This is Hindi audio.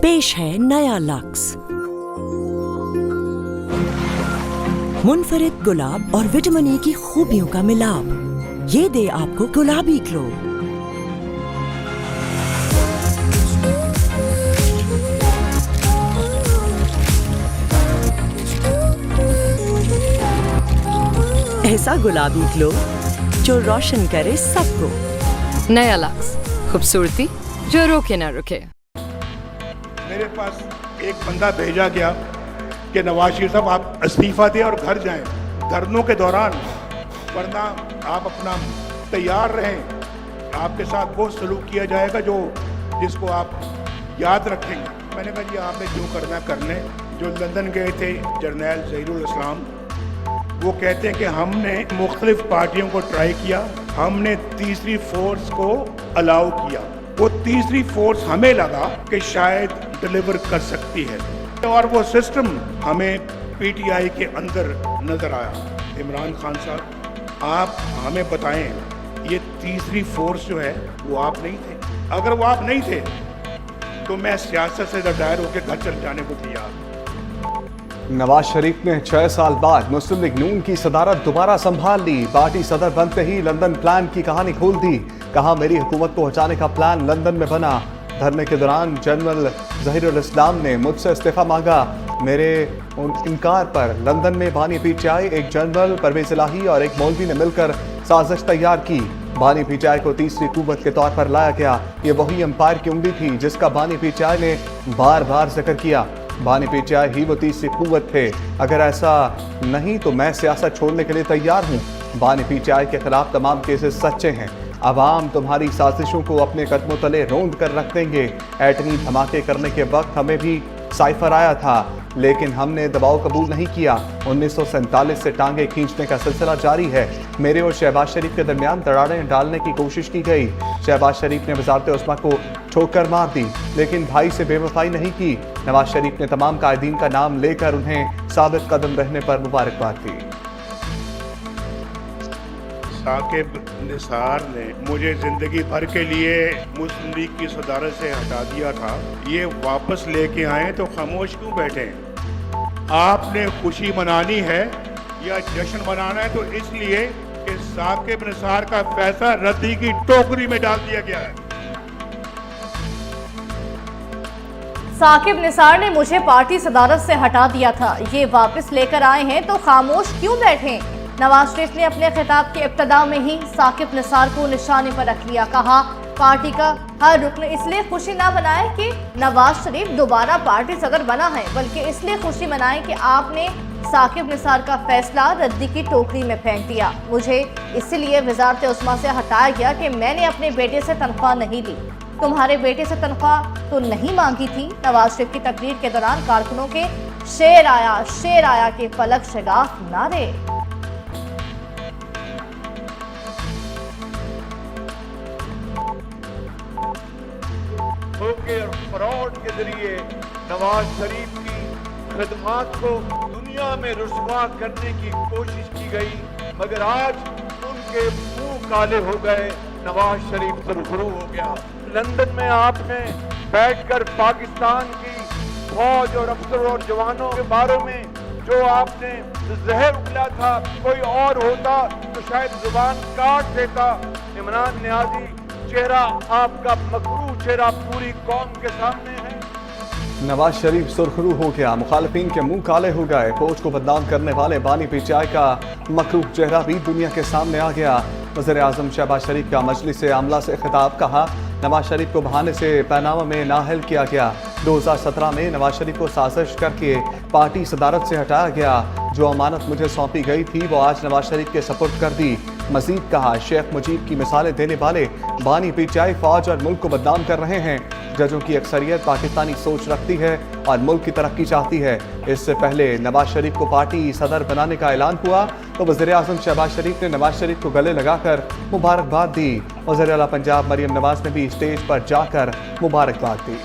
पेश है नया लक्स। मुनफरिद गुलाब और विटामिन ई की खूबियों का मिलाप, ये दे आपको गुलाबी ग्लो। ऐसा गुलाबी ग्लो जो रोशन करे सबको। नया लक्स, खूबसूरती जो रोके ना रुके। मेरे पास एक बंदा भेजा गया कि नवाज शरीफ साहब आप इस्तीफा दें और घर जाएं धरनों के दौरान, वरना आप अपना तैयार रहें, आपके साथ वो सलूक किया जाएगा जिसको आप याद रखेंगे। मैंने कहा जी आपने जो करना कर लें। जो लंदन गए थे जर्नैल ज़हीरुल इस्लाम, वो कहते हैं कि हमने मुख्तलिफ पार्टियों को ट्राई किया, हमने तीसरी फोर्स को अलाउ किया, वो तीसरी फोर्स हमें लगा कि शायद डिलीवर कर सकती है, और वो सिस्टम हमें पीटीआई के अंदर नजर आया। इमरान खान साहब आप हमें बताएं, ये तीसरी फोर्स जो है वो आप नहीं थे। अगर वो आप नहीं थे तो मैं सियासत से रिटायर होकर घर चल जाने को तैयार। नवाज शरीफ ने 6 साल बाद मुस्लिम लीग नून की सदारत दोबारा संभाल ली। पार्टी सदर बनते ही लंदन प्लान की कहानी खोल दी। कहा मेरी हुकूमत को हटाने का प्लान लंदन में बना। धरने के दौरान जनरल ज़हीरुल इस्लाम ने मुझसे इस्तीफा मांगा। मेरे इनकार पर लंदन में बानी पीटीआई, एक जनरल परवेज इलाही और एक मौलवी ने मिलकर साजिश तैयार की। बानी पीटीआई को तीसरी कुव्वत के तौर पर लाया गया। ये वही एम्पायर की उंगली थी जिसका बानी पीटीआई ने बार बार जिक्र किया। बानी पीटीआई ही वो तीसरी कुव्वत थे। अगर ऐसा नहीं तो मैं सियासत छोड़ने के लिए तैयार हूँ। बानी पीटीआई के खिलाफ तमाम केसेस सच्चे हैं। अवाम तुम्हारी साजिशों को अपने कदमों तले रौंद कर रख देंगे। एटमी धमाके करने के वक्त हमें भी साइफर आया था, लेकिन हमने दबाव कबूल नहीं किया। 1947 से टांगे खींचने का सिलसिला जारी है। मेरे और शहबाज शरीफ के दरमियान दरारें डालने की कोशिश की गई। शहबाज शरीफ ने वजारत उस्मा को ठोकर मार दी, लेकिन भाई से बेवफाई नहीं की। नवाज शरीफ ने तमाम कायदीन का नाम लेकर उन्हें साबित कदम रहने पर मुबारकबाद दी। साकिब निसार ने मुझे जिंदगी भर के लिए मुस्लिम लीग की सदारत से हटा दिया था, ये वापस लेके आए तो खामोश क्यों बैठे? आपने खुशी मनानी है या जश्न मनाना है? तो इसलिए कि साकिब निसार का फैसला रद्दी की टोकरी में डाल दिया गया है। साकिब निसार ने मुझे पार्टी सदारत से हटा दिया था, ये वापस लेकर आए हैं तो खामोश क्यों बैठे? नवाज शरीफ ने अपने खिताब के इब्तिदा में ही साकिब निसार को निशाने पर रख लिया। कहा पार्टी का हर रुकन इसलिए खुशी ना मनाए कि नवाज शरीफ दोबारा पार्टी सदर बना है, बल्कि इसलिए खुशी मनाए कि आपने साकिब निसार का फैसला रद्दी की टोकरी में फेंक दिया। मुझे इसलिए वजारत उस्मा से हटाया गया कि मैंने अपने बेटे से तनख्वाह नहीं ली। तुम्हारे बेटे से तनख्वाह तो नहीं मांगी थी। नवाज शरीफ की तकरीर के दौरान कारकुनों के शेर आया के फलक शगाफ नारे। धोखे और फ्रॉड के जरिए नवाज शरीफ की खिदमत को दुनिया में रुसवा करने की कोशिश की गई, मगर आज उनके मुंह काले हो गए। नवाज शरीफ सुरखरू हो गया। लंदन में आपने बैठकर पाकिस्तान की फौज और अफसरों और जवानों के बारे में जो आपने जहर उगला था, कोई और होता तो शायद जुबान काट देता। इमरान नियाजी, चेहरा आपका मकरू चेहरा पूरी कौम के सामने है। नवाज शरीफ सुरखरू हो गया, मुखालिफिन के मुंह काले हो गए। फौज को बदनाम करने वाले बानी पीटीआई का मकरूह चेहरा भी दुनिया के सामने आ गया। वज़ीर आज़म शहबाज शरीफ का मजलिस आमला से खिताब। कहा नवाज शरीफ को बहाने से पनामा में नाअहल किया गया। 2017 में नवाज शरीफ को साजिश करके पार्टी सदारत से हटाया गया। जो अमानत मुझे सौंपी गई थी वो आज नवाज शरीफ के सपुर्द कर दी। मजीद कहा शेख मुजीब की मिसालें देने वाले बानी पीटीआई फौज और मुल्क को बदनाम कर रहे हैं। जजों की अक्सरियत पाकिस्तानी सोच रखती है और मुल्क की तरक्की चाहती है। इससे पहले नवाज शरीफ को पार्टी सदर बनाने का ऐलान हुआ तो वज़ीर आज़म शहबाज शरीफ ने नवाज शरीफ को गले लगाकर मुबारकबाद दी। वज़ीर आला पंजाब मरियम नवाज ने भी स्टेज पर जाकर मुबारकबाद दी।